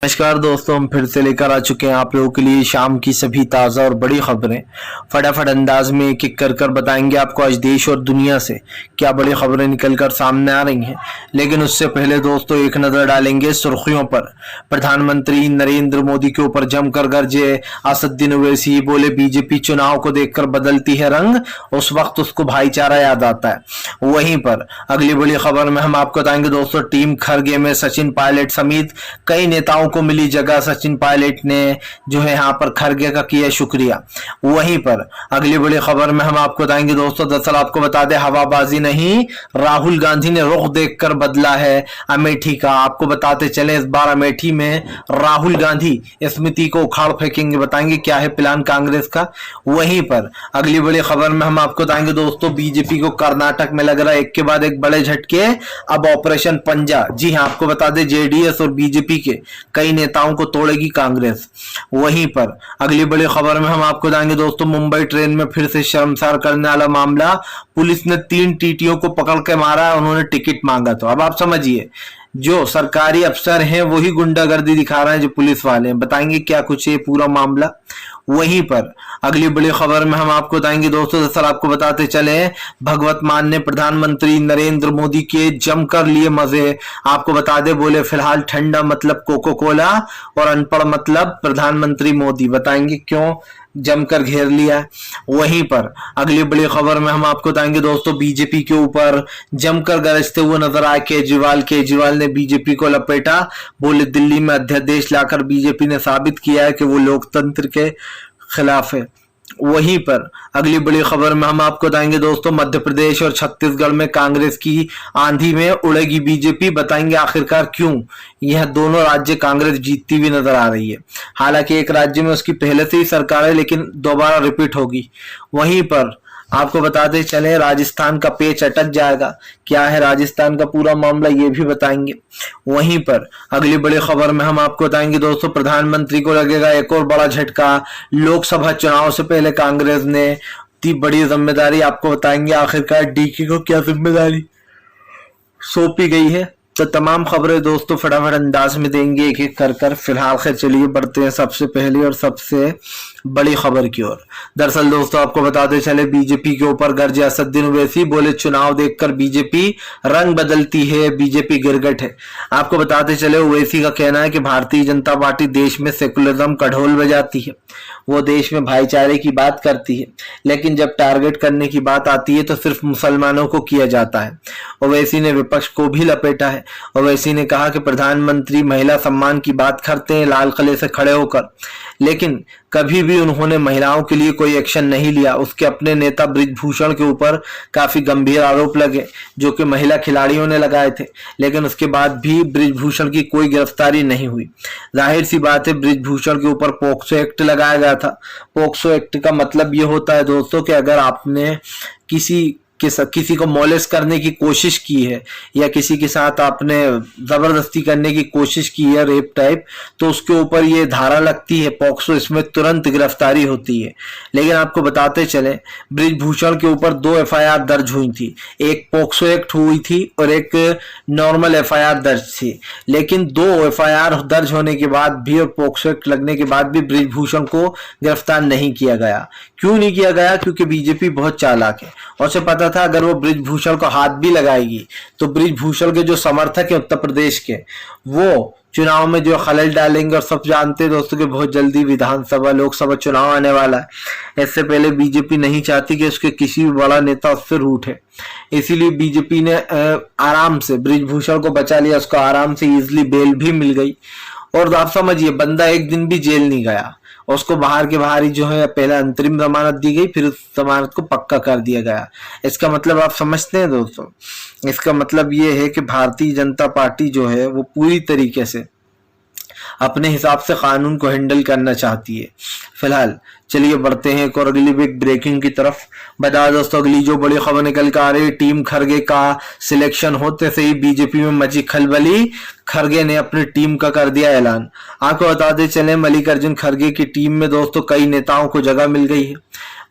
नमस्कार दोस्तों, हम फिर से लेकर आ चुके हैं आप लोगों के लिए शाम की सभी ताज़ा और बड़ी खबरें। फटाफट अंदाज में एक एक कर बताएंगे आपको आज देश और दुनिया से क्या बड़ी खबरें निकलकर सामने आ रही हैं। लेकिन उससे पहले दोस्तों एक नज़र डालेंगे सुर्खियों पर। प्रधानमंत्री नरेंद्र मोदी के ऊपर जमकर गरजे असदुद्दीन ओवैसी, बोले बीजेपी चुनाव को देखकर बदलती है रंग, उस वक्त उसको भाईचारा याद आता है। वहीं पर अगली बड़ी खबर में हम आपको बताएंगे दोस्तों, टीम खरगे में सचिन पायलट समेत कई नेताओं को मिली जगह। सचिन पायलट ने जो है यहाँ पर खरगे का किया शुक्रिया। वहीं पर अगली बड़ी खबर में हम आपको बताएंगे दोस्तों, दरअसल आपको बता दें हवाबाजी नहीं, राहुल गांधी ने रुख देखकर बदला है अमेठी का। आपको बताते चले इस बार अमेठी में राहुल गांधी स्मृति को उखाड़ फेंकेंगे, बताएंगे क्या है प्लान कांग्रेस का। वहीं पर अगली बड़ी खबर में हम आपको बताएंगे दोस्तों, बीजेपी को कर्नाटक में लग रहा है एक के बाद एक बड़े झटके, अब ऑपरेशन पंजा। जी हाँ, आपको बता दें जेडीएस और बीजेपी के कई नेताओं को तोड़ेगी कांग्रेस। वहीं पर अगली बड़ी खबर में हम आपको बताएंगे दोस्तों, मुंबई ट्रेन में फिर से शर्मसार करने वाला मामला। पुलिस ने 3 टीटीओ को पकड़ के मारा, उन्होंने टिकट मांगा। तो अब आप समझिए, जो सरकारी अफसर हैं वही गुंडागर्दी दिखा रहे हैं जो पुलिस वाले हैं। बताएंगे क्या कुछ है पूरा मामला। वहीं पर अगली बड़ी खबर में हम आपको बताएंगे दोस्तों, दरअसल आपको बताते चले भगवत मान ने प्रधानमंत्री नरेंद्र मोदी के जमकर लिए मजे। आपको बता दे, बोले फिलहाल ठंडा मतलब कोको कोला और अनपढ़ मतलब प्रधानमंत्री मोदी। बताएंगे क्यों जमकर घेर लिया है। वहीं पर अगली बड़ी खबर में हम आपको बताएंगे दोस्तों, बीजेपी के ऊपर जमकर गरजते हुए नजर आए केजरीवाल ने बीजेपी को लपेटा, बोले दिल्ली में अध्यादेश लाकर बीजेपी ने साबित किया है कि वो लोकतंत्र के खिलाफ है। वहीं पर अगली बड़ी खबर में हम आपको बताएंगे दोस्तों, मध्य प्रदेश और छत्तीसगढ़ में कांग्रेस की आंधी में उड़ेगी बीजेपी। बताएंगे आखिरकार क्यों यह दोनों राज्य कांग्रेस जीतती हुई नजर आ रही है। हालांकि एक राज्य में उसकी पहले से ही सरकार है, लेकिन दोबारा रिपीट होगी। वहीं पर आपको बताते चले राजस्थान का पेच अटक जाएगा। क्या है राजस्थान का पूरा मामला, ये भी बताएंगे। वहीं पर अगली बड़ी खबर में हम आपको बताएंगे दोस्तों, प्रधानमंत्री को लगेगा एक और बड़ा झटका। लोकसभा चुनाव से पहले कांग्रेस ने दी बड़ी जिम्मेदारी। आपको बताएंगे आखिरकार डीके को क्या जिम्मेदारी सौंपी गई है। तो तमाम खबरें दोस्तों फटाफट अंदाज में देंगे एक एक कर। फिलहाल खैर चलिए बढ़ते हैं सबसे पहली और सबसे बड़ी खबर की ओर। दरअसल दोस्तों आपको बताते चले, बीजेपी के ऊपर गरजे असदुद्दीन ओवैसी, बोले चुनाव देखकर बीजेपी रंग बदलती है, बीजेपी गिरगट है। आपको बताते चले ओवैसी का कहना है कि भारतीय जनता पार्टी देश में सेकुलरिज्म का ढोल बजाती है, वो देश में भाईचारे की बात करती है, लेकिन जब टारगेट करने की बात आती है तो सिर्फ मुसलमानों को किया जाता है। ओवैसी ने विपक्ष को भी लपेटा है। ओवैसी ने कहा कि प्रधानमंत्री महिला सम्मान की बात करते हैं लाल किले से खड़े होकर, लेकिन कभी भी उन्होंने महिलाओं के लिए कोई एक्शन नहीं लिया। उसके अपने नेता बृजभूषण के ऊपर काफी गंभीर आरोप लगे जो कि महिला खिलाड़ियों ने लगाए थे, लेकिन उसके बाद भी बृजभूषण की कोई गिरफ्तारी नहीं हुई। जाहिर सी बात है, बृजभूषण के ऊपर पोक्सो एक्ट लगाया गया था। पोक्सो एक्ट का मतलब ये होता है दोस्तों कि अगर आपने किसी को मोलेस करने की कोशिश की है या किसी के साथ आपने जबरदस्ती करने की कोशिश की है, रेप टाइप, तो उसके ऊपर ये धारा लगती है पॉक्सो, इसमें तुरंत गिरफ्तारी होती है। लेकिन आपको बताते चले बृजभूषण के ऊपर 2 एफआईआर दर्ज हुई थी, एक पॉक्सो एक्ट हुई थी और एक नॉर्मल एफआईआर दर्ज थी। लेकिन 2 एफआईआर दर्ज होने के बाद भी और पॉक्सो एक्ट लगने के बाद भी बृजभूषण को गिरफ्तार नहीं किया गया। क्यों नहीं किया गया? क्योंकि बीजेपी बहुत चालाक है और उसे पता था अगर वो बृजभूषण को हाथ भी लगाएगी तो बृजभूषण के जो समर्थक है उत्तर प्रदेश के, वो चुनाव में जो खलल डालेंगे। और सब जानते हैं दोस्तों कि बहुत जल्दी विधानसभा लोकसभा चुनाव आने वाला है। इससे पहले बीजेपी नहीं चाहती कि उसके किसी भी बड़ा नेता उससे रूठे, इसीलिए बीजेपी ने आराम से बृजभूषण को बचा लिया। उसको आराम से इजिली बेल भी मिल गई और आप समझिए बंदा एक दिन भी जेल नहीं गया, उसको बाहर के बाहर ही जो है पहले अंतरिम जमानत दी गई, फिर उस जमानत को पक्का कर दिया गया। इसका मतलब आप समझते हैं दोस्तों, इसका मतलब ये है कि भारतीय जनता पार्टी जो है वो पूरी तरीके से अपने हिसाब से कानून को हैंडल करना चाहती है। फिलहाल चलिए बढ़ते हैं एक और अगली बिग ब्रेकिंग की तरफ। बता दोस्तों अगली जो बड़ी खबर निकल कर आ रही है, टीम खरगे का सिलेक्शन होते से ही बीजेपी में मची खलबली। खरगे ने अपनी टीम का कर दिया ऐलान। आपको बताते चले मल्लिकार्जुन खरगे की टीम में दोस्तों कई नेताओं को जगह मिल गई है।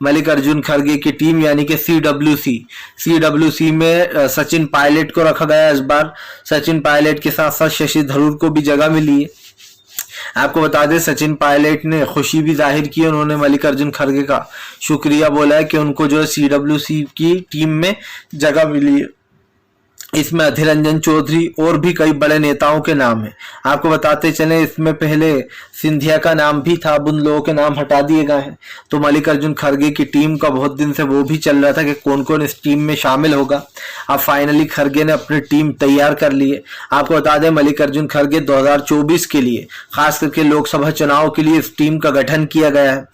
मल्लिकार्जुन खरगे की टीम यानी कि सीडब्ल्यूसी में सचिन पायलट को रखा गया इस बार। सचिन पायलट के साथ साथ शशि थरूर को भी जगह मिली है। आपको बता दें सचिन पायलट ने खुशी भी जाहिर की, उन्होंने मल्लिकार्जुन खड़गे का शुक्रिया बोला है कि उनको जो है CWC की टीम में जगह मिली है। इसमें अधीर रंजन चौधरी और भी कई बड़े नेताओं के नाम हैं। आपको बताते चले इसमें पहले सिंधिया का नाम भी था, अब उन लोगों के नाम हटा दिए गए हैं। तो मल्लिकार्जुन खड़गे की टीम का बहुत दिन से वो भी चल रहा था कि कौन कौन इस टीम में शामिल होगा। अब फाइनली खड़गे ने अपनी टीम तैयार कर ली है। आपको बता दें मल्लिकार्जुन खड़गे 2024 के लिए खास करके लोकसभा चुनाव के लिए इस टीम का गठन किया गया है।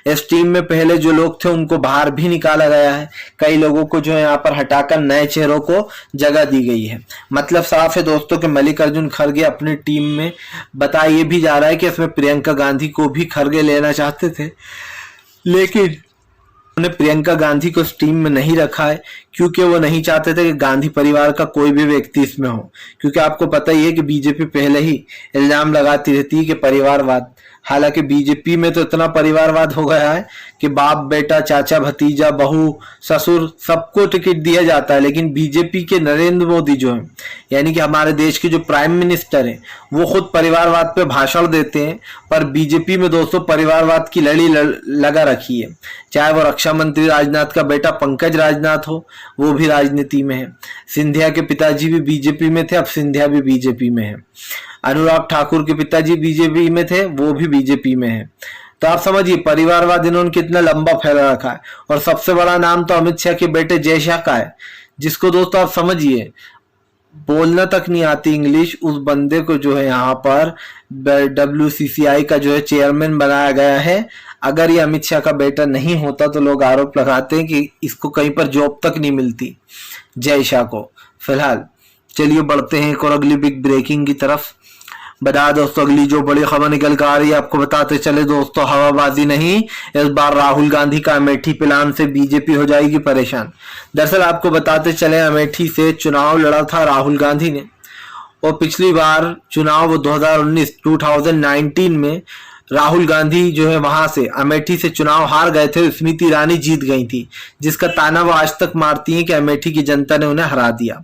इस टीम में पहले जो लोग थे उनको बाहर भी निकाला गया है, कई लोगों को जो है यहाँ पर हटाकर नए चेहरों को जगह दी गई है। मतलब साफ है दोस्तों कि मल्लिकार्जुन खड़गे अपनी टीम में बताया ये भी जा रहा है कि इसमें प्रियंका गांधी को भी खड़गे लेना चाहते थे, लेकिन उन्होंने प्रियंका गांधी को इस टीम में नहीं रखा है क्योंकि वो नहीं चाहते थे कि गांधी परिवार का कोई भी व्यक्ति इसमें हो। क्योंकि आपको पता ही है कि बीजेपी पहले ही इल्जाम लगाती रहती है कि परिवारवाद, हालांकि बीजेपी में तो इतना परिवारवाद हो गया है कि बाप बेटा चाचा भतीजा बहू ससुर सबको टिकट दिया जाता है, लेकिन बीजेपी के नरेंद्र मोदी जो है यानी कि हमारे देश के जो प्राइम मिनिस्टर हैं वो खुद परिवारवाद पे भाषण देते हैं, पर बीजेपी में दोस्तों परिवारवाद की लड़ी लगा रखी है। चाहे वो रक्षा मंत्री राजनाथ का बेटा पंकज राजनाथ हो, वो भी राजनीति में है। सिंधिया के पिताजी भी बीजेपी में थे, अब सिंधिया भी बीजेपी में है। अनुराग ठाकुर के पिताजी बीजेपी में थे, वो भी बीजेपी में है। तो आप समझिए परिवारवाद इन्होंने कितना लंबा फैला रखा है। और सबसे बड़ा नाम तो अमित शाह के बेटे जय शाह का है, जिसको दोस्तों आप समझिए बोलना तक नहीं आती इंग्लिश, उस बंदे को जो है यहाँ पर WCCI का जो है चेयरमैन बनाया गया है। अगर ये अमित शाह का बेटा नहीं होता तो लोग आरोप लगाते हैं कि इसको कहीं पर जॉब तक नहीं मिलती जय शाह को। फिलहाल चलिए बढ़ते हैं एक और अगली बिग ब्रेकिंग की तरफ। बता दोस्तों अगली जो बड़ी खबर निकल कर आ रही है, आपको बताते चले दोस्तों हवाबाजी नहीं, इस बार राहुल गांधी का अमेठी प्लान से बीजेपी हो जाएगी परेशान। दरअसल आपको बताते चले अमेठी से चुनाव लड़ा था राहुल गांधी ने, और पिछली बार चुनाव 2019 में राहुल गांधी जो है वहां से अमेठी से चुनाव हार गए थे, स्मृति ईरानी जीत गई थी, जिसका ताना वो आज तक मारती हैं कि अमेठी की जनता ने उन्हें हरा दिया।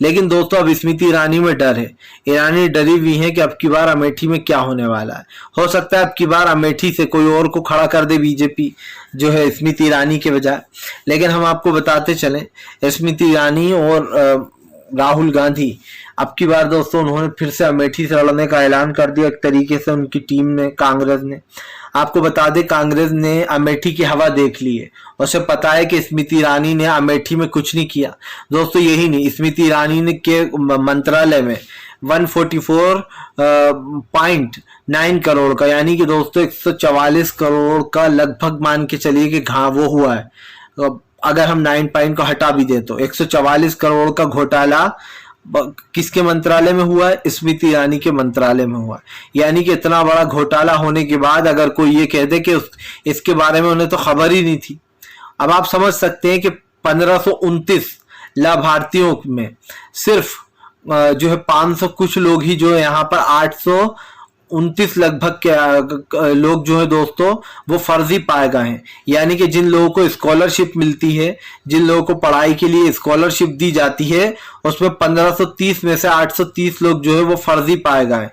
लेकिन दोस्तों अब स्मृति ईरानी में डर है, ईरानी डरी हुई है कि अब की बार अमेठी में क्या होने वाला है। हो सकता है अब की बार अमेठी से कोई और को खड़ा कर दे बीजेपी जो है स्मृति ईरानी के बजाय। लेकिन हम आपको बताते चलें स्मृति ईरानी और राहुल गांधी अब की बार दोस्तों उन्होंने फिर से अमेठी से लड़ने का ऐलान कर दिया एक तरीके से उनकी टीम ने, कांग्रेस ने। आपको बता दें कांग्रेस ने अमेठी की हवा देख ली है, उसे पता है कि स्मृति ईरानी ने अमेठी में कुछ नहीं किया। दोस्तों यही नहीं, स्मृति ईरानी ने के मंत्रालय में 144.9 करोड़ का यानी कि दोस्तों 144 करोड़ का लगभग मान के चलिए कि वो हुआ है। अगर हम 9 पॉइंट को हटा भी दे तो 144 करोड़ का घोटाला किसके मंत्रालय में हुआ है? स्मृति ईरानी के मंत्रालय में हुआ। यानी कि इतना बड़ा घोटाला होने के बाद अगर कोई ये कह दे कि इसके बारे में उन्हें तो खबर ही नहीं थी। अब आप समझ सकते हैं कि 1529 लाभार्थियों में सिर्फ जो है 500 कुछ लोग ही जो है यहाँ पर 829 लगभग के लोग जो है दोस्तों वो फर्जी पाए गए हैं। यानी कि जिन लोगों को स्कॉलरशिप मिलती है, जिन लोगों को पढ़ाई के लिए स्कॉलरशिप दी जाती है, उसमें 1530 में से 830 लोग जो है वो फर्जी पाए गए।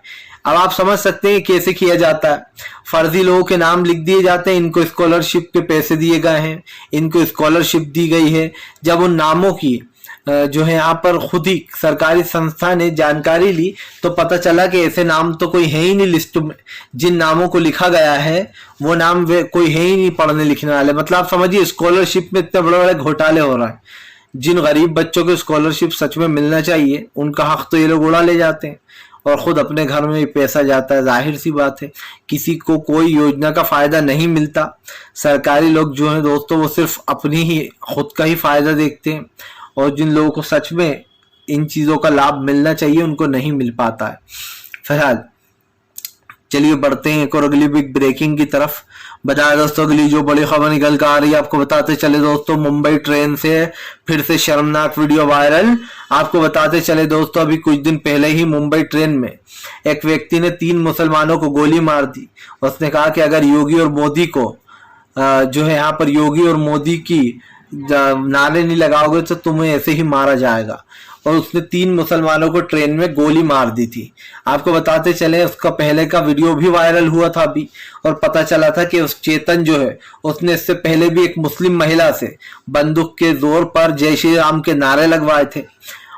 अब आप समझ सकते हैं कैसे किया जाता है। फर्जी लोगों के नाम लिख दिए जाते हैं, इनको स्कॉलरशिप के पैसे दिए गए हैं, इनको स्कॉलरशिप दी गई है। जब उन नामों की जो है यहाँ पर खुद ही सरकारी संस्था ने जानकारी ली तो पता चला कि ऐसे नाम तो कोई है ही नहीं लिस्ट में। जिन नामों को लिखा गया है वो नाम वे कोई है ही नहीं पढ़ने लिखने वाले। मतलब आप समझिए स्कॉलरशिप में इतने बड़े बड़े घोटाले हो रहे हैं। जिन गरीब बच्चों को स्कॉलरशिप सच में मिलना चाहिए उनका हक तो ये लोग उड़ा ले जाते हैं और खुद अपने घर में ही पैसा जाता है। जाहिर सी बात है किसी को कोई योजना का फायदा नहीं मिलता। सरकारी लोग जो है दोस्तों वो सिर्फ अपनी ही खुद का ही फायदा देखते हैं, और जिन लोगों को सच में इन चीजों का लाभ मिलना चाहिए उनको नहीं मिल पाता है। फिलहाल चलिए बढ़ते हैं एक और अगली बिग ब्रेकिंग की तरफ। बताया दोस्तों अगली जो बड़ी खबर निकल कर आ रही है, आपको बताते चले दोस्तों मुंबई ट्रेन से फिर से शर्मनाक वीडियो वायरल। आपको बताते चले दोस्तों अभी कुछ दिन पहले ही मुंबई ट्रेन में एक व्यक्ति ने 3 मुसलमानों को गोली मार दी। उसने कहा कि अगर योगी और मोदी को जो है यहाँ पर योगी और मोदी की नारे नहीं लगाओगे तो तुम्हें ऐसे ही मारा जाएगा। और उसने 3 मुसलमानों को ट्रेन में गोली मार दी थी। आपको बताते चले उसका पहले का वीडियो भी वायरल हुआ था अभी, और पता चला था कि उस चेतन जो है उसने इससे पहले भी एक मुस्लिम महिला से बंदूक के जोर पर जय श्री राम के नारे लगवाए थे,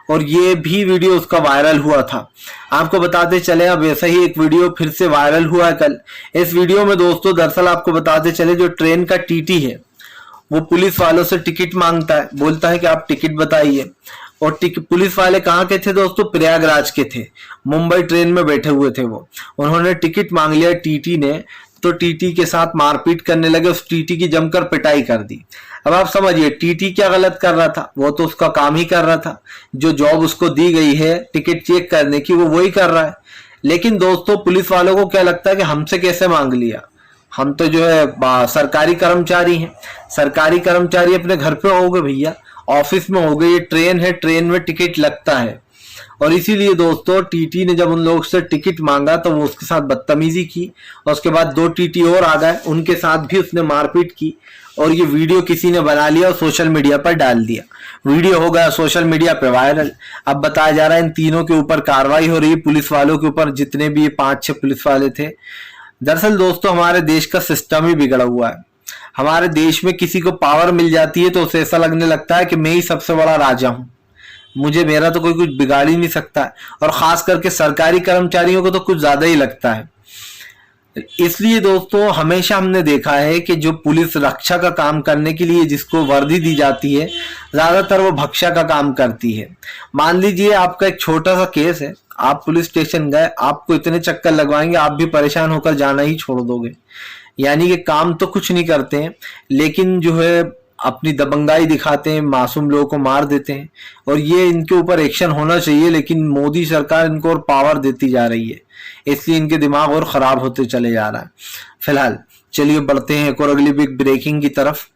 और ये भी वीडियो उसका वायरल हुआ था। आपको बताते चले अब ऐसा ही एक वीडियो फिर से वायरल हुआ है कल। इस वीडियो में दोस्तों दरअसल आपको बताते चले जो ट्रेन का टीटी है वो पुलिस वालों से टिकट मांगता है, बोलता है कि आप टिकट बताइए। और पुलिस वाले कहाँ के थे दोस्तों? प्रयागराज के थे, मुंबई ट्रेन में बैठे हुए थे वो। उन्होंने टिकट मांग लिया टीटी ने, तो टीटी के साथ मारपीट करने लगे, उस टीटी की जमकर पिटाई कर दी। अब आप समझिए टीटी क्या गलत कर रहा था? वो तो उसका काम ही कर रहा था, जो जॉब उसको दी गई है टिकट चेक करने की वो वही कर रहा है। लेकिन दोस्तों पुलिस वालों को क्या लगता है कि हमसे कैसे मांग लिया, हम तो जो है सरकारी कर्मचारी हैं, सरकारी कर्मचारी अपने घर पे हो गए भैया, ऑफिस में हो गए, ये ट्रेन है, ट्रेन में टिकट लगता है। और इसीलिए दोस्तों टीटी ने जब उन लोगों से टिकट मांगा तो वो उसके साथ बदतमीजी की, और उसके बाद 2 टीटी और आ गए, उनके साथ भी उसने मारपीट की, और ये वीडियो किसी ने बना लिया और सोशल मीडिया पर डाल दिया। वीडियो हो गया सोशल मीडिया पे वायरल। अब बताया जा रहा है इन तीनों के ऊपर कार्रवाई हो रही है, पुलिस वालों के ऊपर, जितने भी 5-6 पुलिस वाले थे। दरअसल दोस्तों हमारे देश का सिस्टम ही बिगड़ा हुआ है। हमारे देश में किसी को पावर मिल जाती है तो उसे ऐसा लगने लगता है कि मैं ही सबसे बड़ा राजा हूं, मेरा तो कोई कुछ बिगाड़ ही नहीं सकता है। और खास करके सरकारी कर्मचारियों को तो कुछ ज्यादा ही लगता है। इसलिए दोस्तों हमेशा हमने देखा है कि जो पुलिस रक्षा का काम करने के लिए जिसको वर्दी दी जाती है, ज्यादातर वो भक्षा का काम करती है। मान लीजिए आपका एक छोटा सा केस है, आप पुलिस स्टेशन गए, आपको इतने चक्कर लगवाएंगे आप भी परेशान होकर जाना ही छोड़ दोगे। यानी कि काम तो कुछ नहीं करते हैं, लेकिन जो है अपनी दबंगाई दिखाते हैं, मासूम लोगों को मार देते हैं। और ये इनके ऊपर एक्शन होना चाहिए, लेकिन मोदी सरकार इनको और पावर देती जा रही है, इसलिए इनके दिमाग और खराब होते चले जा रहा है। फिलहाल चलिए बढ़ते हैं एक और अगली बिग ब्रेकिंग की तरफ।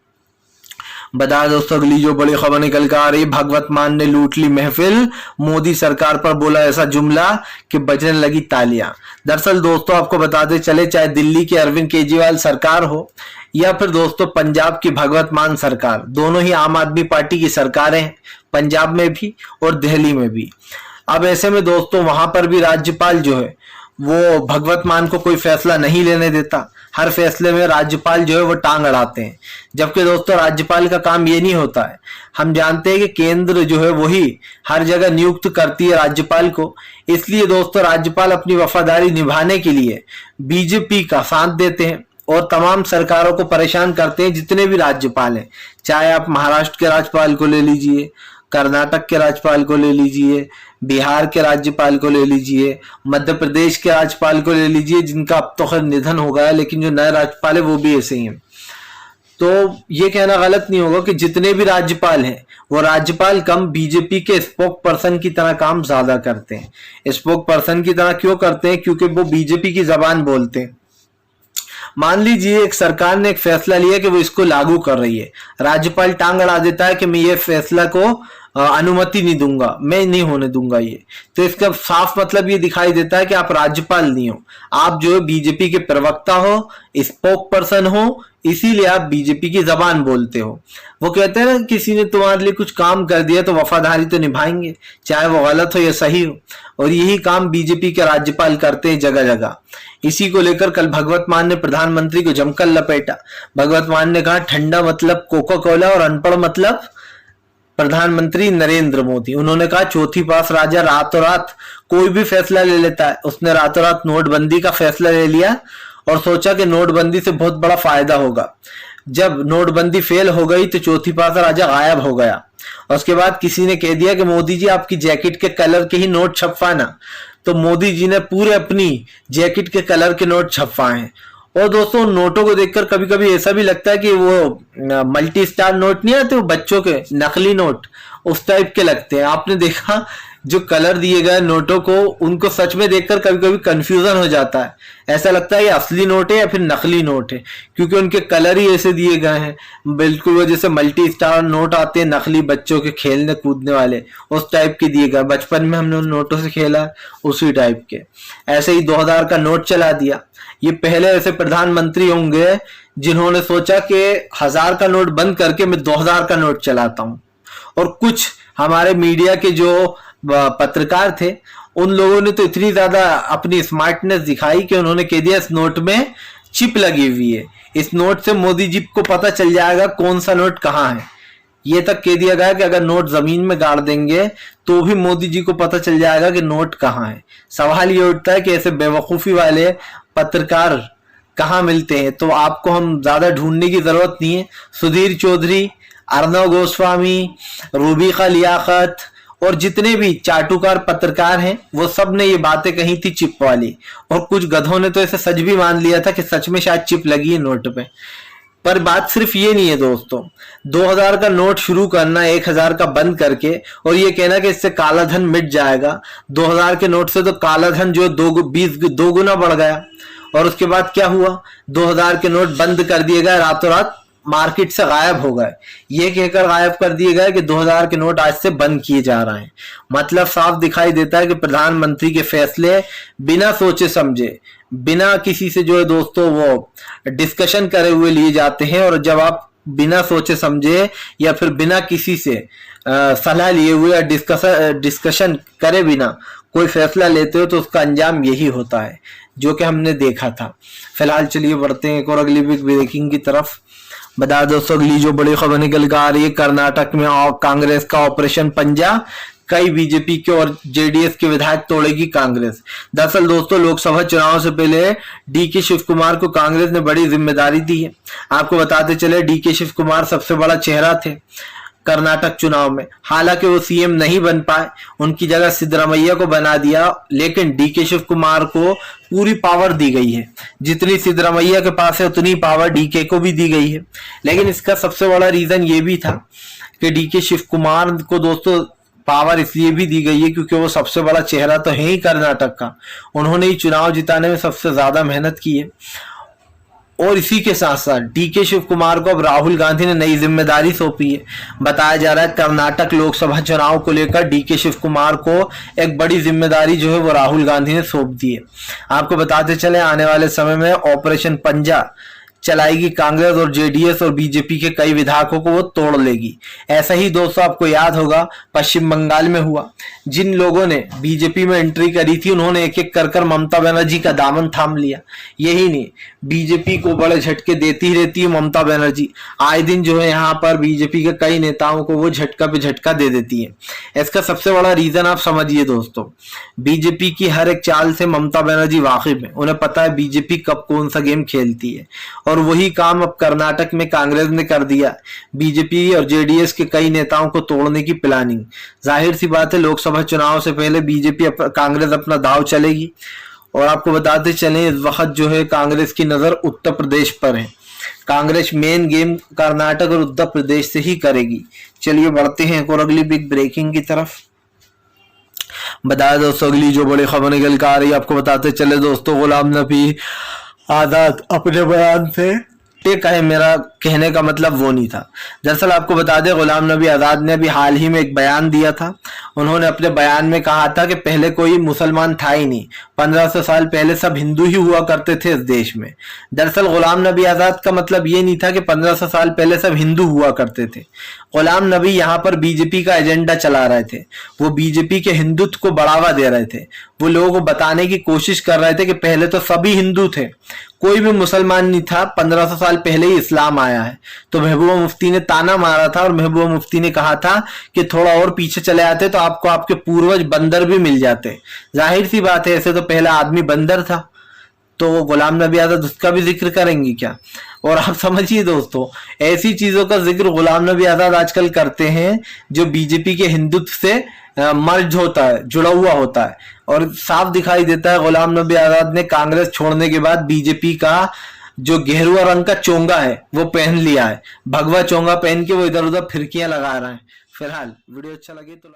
बता दोस्तों अगली जो बड़ी खबर निकल कर आ रही, भगवत मान ने लूट ली महफिल, मोदी सरकार पर बोला ऐसा जुमला कि बजने लगी तालियां। दरअसल दोस्तों आपको बताते चले, चाहे दिल्ली की अरविंद केजरीवाल सरकार हो या फिर दोस्तों पंजाब की भगवत मान सरकार, दोनों ही आम आदमी पार्टी की सरकारें हैं, पंजाब में भी और दिल्ली में भी। अब ऐसे में दोस्तों वहां पर भी राज्यपाल जो है वो भगवत मान को कोई फैसला नहीं लेने देता, हर फैसले में राज्यपाल जो है वो टांग अड़ाते हैं। जबकि दोस्तों राज्यपाल का काम ये नहीं होता है, हम जानते हैं कि केंद्र जो है वही हर जगह नियुक्त करती है राज्यपाल को। इसलिए दोस्तों राज्यपाल अपनी वफादारी निभाने के लिए बीजेपी का साथ देते हैं और तमाम सरकारों को परेशान करते हैं, जितने भी राज्यपाल हैं। चाहे आप महाराष्ट्र के राज्यपाल को ले लीजिए, कर्नाटक के राज्यपाल को ले लीजिए, बिहार के राज्यपाल को ले लीजिए, मध्य प्रदेश के राज्यपाल को ले लीजिए, जिनका अब तो खैर निधन हो गया, लेकिन जो नए राज्यपाल है वो भी ऐसे ही हैं। तो ये कहना गलत नहीं होगा कि जितने भी राज्यपाल हैं वो राज्यपाल कम बीजेपी के स्पोक पर्सन की तरह काम ज्यादा करते हैं। स्पोक पर्सन की तरह क्यों करते हैं? क्योंकि वो बीजेपी की जबान बोलते हैं। मान लीजिए एक सरकार ने एक फैसला लिया कि वो इसको लागू कर रही है, राज्यपाल टांग अड़ा देता है कि मैं ये फैसला को अनुमति नहीं दूंगा, मैं नहीं होने दूंगा ये। तो इसका साफ मतलब ये दिखाई देता है कि आप राज्यपाल नहीं हो, आप जो है बीजेपी के प्रवक्ता हो, स्पोक पर्सन हो, इसीलिए आप बीजेपी की जबान बोलते हो। वो कहते हैं ना किसी ने तुम्हारे लिए कुछ काम कर दिया तो वफादारी तो निभाएंगे, चाहे वो गलत हो या सही हो। और यही काम बीजेपी के राज्यपाल करते हैं जगह जगह। इसी को लेकर कल भगवत मान ने प्रधानमंत्री को जमकर लपेटा। भगवत मान ने कहा ठंडा मतलब कोका कोला और अनपढ़ मतलब प्रधानमंत्री नरेंद्र मोदी। उन्होंने कहा चौथी पास राजा रातों रात कोई भी फैसला ले लेता है। उसने रातों रात नोटबंदी का फैसला ले लिया और सोचा कि नोटबंदी से बहुत बड़ा फायदा होगा। जब नोटबंदी फेल हो गई तो चौथी पास राजा गायब हो गया। और उसके बाद किसी ने कह दिया कि मोदी जी आपकी जैकेट के कलर के ही नोट छपवाना, तो मोदी जी ने पूरे अपनी जैकेट के कलर के नोट छपवाए। और दोस्तों नोटों को देखकर कभी कभी ऐसा भी लगता है कि वो मल्टी स्टार नोट नहीं आते, वो बच्चों के नकली नोट, उस टाइप के लगते हैं। आपने देखा जो कलर दिए गए नोटों को, उनको सच में देखकर कभी कभी कंफ्यूजन हो जाता है, ऐसा लगता है ये असली नोट है या फिर नकली नोट है, क्योंकि उनके कलर ही ऐसे दिए गए हैं। बिल्कुल वो जैसे मल्टी स्टार नोट आते हैं नकली बच्चों के खेलने कूदने वाले, उस टाइप के दिए गए। बचपन में हमने उन नोटों से खेला, उसी टाइप के। ऐसे ही 2000 का नोट चला दिया। ये पहले ऐसे प्रधानमंत्री होंगे जिन्होंने सोचा कि 1000 का नोट बंद करके मैं 2000 का नोट चलाता हूं। और कुछ हमारे मीडिया के जो पत्रकार थे उन लोगों ने तो इतनी ज्यादा अपनी स्मार्टनेस दिखाई कि उन्होंने कह दिया इस नोट में चिप लगी हुई है, इस नोट से मोदी जी को पता चल जाएगा कौन सा नोट कहाँ है। ये तक कह दिया गया कि अगर नोट जमीन में गाड़ देंगे तो भी मोदी जी को पता चल जाएगा कि नोट कहाँ है। सवाल ये उठता है कि ऐसे बेवकूफी वाले पत्रकार कहाँ मिलते हैं। तो आपको हम ज्यादा ढूंढने की जरूरत नहीं है। सुधीर चौधरी, अर्नव गोस्वामी, रूबिका लियाकत और जितने भी चाटुकार पत्रकार हैं वो सब ने ये बातें कही थी चिप वाली, और कुछ गधों ने तो ऐसे सच भी मान लिया था कि सच में शायद चिप लगी है नोट पे। पर बात सिर्फ ये नहीं है दोस्तों, 2000 का नोट शुरू करना 1000 का बंद करके और ये कहना कि इससे काला धन मिट जाएगा। 2000 के नोट से तो काला धन जो 2 गुना बढ़ गया। और उसके बाद क्या हुआ, 2000 के नोट बंद कर दिए गए, रातों रात मार्केट से गायब हो गए। ये कहकर गायब कर दिए गए कि 2000 के नोट आज से बंद किए जा रहे हैं। मतलब साफ दिखाई देता है कि प्रधानमंत्री के फैसले बिना सोचे समझे, बिना किसी से जो है दोस्तों वो डिस्कशन करे हुए लिए जाते हैं। और जब आप बिना सोचे समझे या फिर बिना किसी से सलाह लिए हुए या डिस्कशन करे बिना कोई फैसला लेते हो तो उसका अंजाम यही होता है, जो कि हमने देखा था। फिलहाल चलिए बढ़ते हैं एक और अगली बिग ब्रेकिंग की तरफ। बता दोस्तों अगली जो बड़ी खबर निकल कर आ रही है, कर्नाटक में कांग्रेस का ऑपरेशन पंजा, कई बीजेपी के और जेडीएस के विधायक तोड़ेगी कांग्रेस। दरअसल दोस्तों लोकसभा चुनाव से पहले डीके शिव कुमार को कांग्रेस ने बड़ी जिम्मेदारी दी है। आपको बताते चले डीके शिव कुमार सबसे बड़ा चेहरा थे कर्नाटक चुनाव में। हालांकि वो सीएम नहीं बन पाए, उनकी जगह सिद्धरामैया को बना दिया, लेकिन डीके शिव कुमार को पूरी पावर दी गई है। जितनी सिद्धरामैया के पास है उतनी पावर डीके को भी दी गई है। लेकिन इसका सबसे बड़ा रीजन ये भी था कि डीके शिव कुमार को दोस्तों पावर इसलिए भी दी गई है क्योंकि वो सबसे बड़ा चेहरा तो है ही कर्नाटक का। उन्होंने ही चुनाव जिताने में सबसे ज्यादा मेहनत की है। और इसी के साथ साथ डीके शिव कुमार को अब राहुल गांधी ने नई जिम्मेदारी सौंपी है। बताया जा रहा है कर्नाटक लोकसभा चुनाव को लेकर डीके शिव कुमार को एक बड़ी जिम्मेदारी जो है वो राहुल गांधी ने सौंप दी है। आपको बताते चले आने वाले समय में ऑपरेशन पंजा चलाएगी कांग्रेस और जेडीएस और बीजेपी के कई विधायकों को वो तोड़ लेगी। ऐसा ही दोस्तों आपको याद होगा पश्चिम बंगाल में हुआ। जिन लोगों ने बीजेपी में एंट्री करी थी उन्होंने एक एक कर ममता बनर्जी का दामन थाम लिया। यही नहीं, बीजेपी को बड़े झटके देती ही रहती है ममता बनर्जी। आए दिन जो है यहाँ पर बीजेपी के कई नेताओं को वो झटका पे झटका दे देती है। इसका सबसे बड़ा रीजन आप समझिए दोस्तों, बीजेपी की हर एक चाल से ममता बनर्जी वाकिफ है। उन्हें पता है बीजेपी कब कौन सा गेम खेलती है, और वही काम अब कर्नाटक में कांग्रेस ने कर दिया। बीजेपी और जेडीएस के कई नेताओं को तोड़ने की प्लानिंग। जाहिर सी बात है लोकसभा चुनाव से पहले बीजेपी कांग्रेस अपना दाव चलेगी। और आपको बताते चलें इस वक्त जो है कांग्रेस की नजर उत्तर प्रदेश पर है। कांग्रेस मेन गेम कर्नाटक और उत्तर प्रदेश से ही करेगी। चलिए बढ़ते हैं और अगली बिग ब्रेकिंग की तरफ। बताया दोस्तों अगली जो बड़ी खबर निकल कर आ रही है, आपको बताते चले दोस्तों गुलाम नबी आजाद अपने बयान से टेक है। मेरा कहने का मतलब वो नहीं था। दरअसल आपको बता दें गुलाम नबी आजाद ने अभी हाल ही में एक बयान दिया था। उन्होंने अपने बयान में कहा था कि पहले कोई मुसलमान था ही नहीं, 1500 साल पहले सब हिंदू ही हुआ करते थे इस देश में। दरअसल गुलाम नबी आजाद का मतलब ये नहीं था कि 1500 साल पहले सब हिंदू हुआ करते थे। गुलाम नबी यहाँ पर बीजेपी का एजेंडा चला रहे थे। वो बीजेपी के हिंदुत्व को बढ़ावा दे रहे थे। वो लोगों को बताने की कोशिश कर रहे थे कि पहले तो सभी हिंदू थे, कोई भी मुसलमान नहीं था, 1500 साल पहले ही इस्लाम आया है। तो महबूबा मुफ्ती ने ताना मारा था और महबूबा मुफ्ती ने कहा था कि थोड़ा और पीछे चले आते तो आपको आपके पूर्वज बंदर भी मिल जाते। जाहिर सी बात है ऐसे तो पहला आदमी बंदर था, तो गुलाम नबी आजाद उसका भी जिक्र करेंगे क्या। और आप समझिए दोस्तों ऐसी चीजों का जिक्र गुलाम नबी आजाद आजकल करते हैं जो बीजेपी के हिंदुत्व से मर्ज होता है, जुड़ा हुआ होता है। और साफ दिखाई देता है गुलाम नबी आजाद ने कांग्रेस छोड़ने के बाद बीजेपी का जो गेरुआ रंग का चोंगा है वो पहन लिया है। भगवा चोंगा पहन के वो इधर उधर फिरकियां लगा रहे हैं। फिलहाल वीडियो अच्छा लगे तो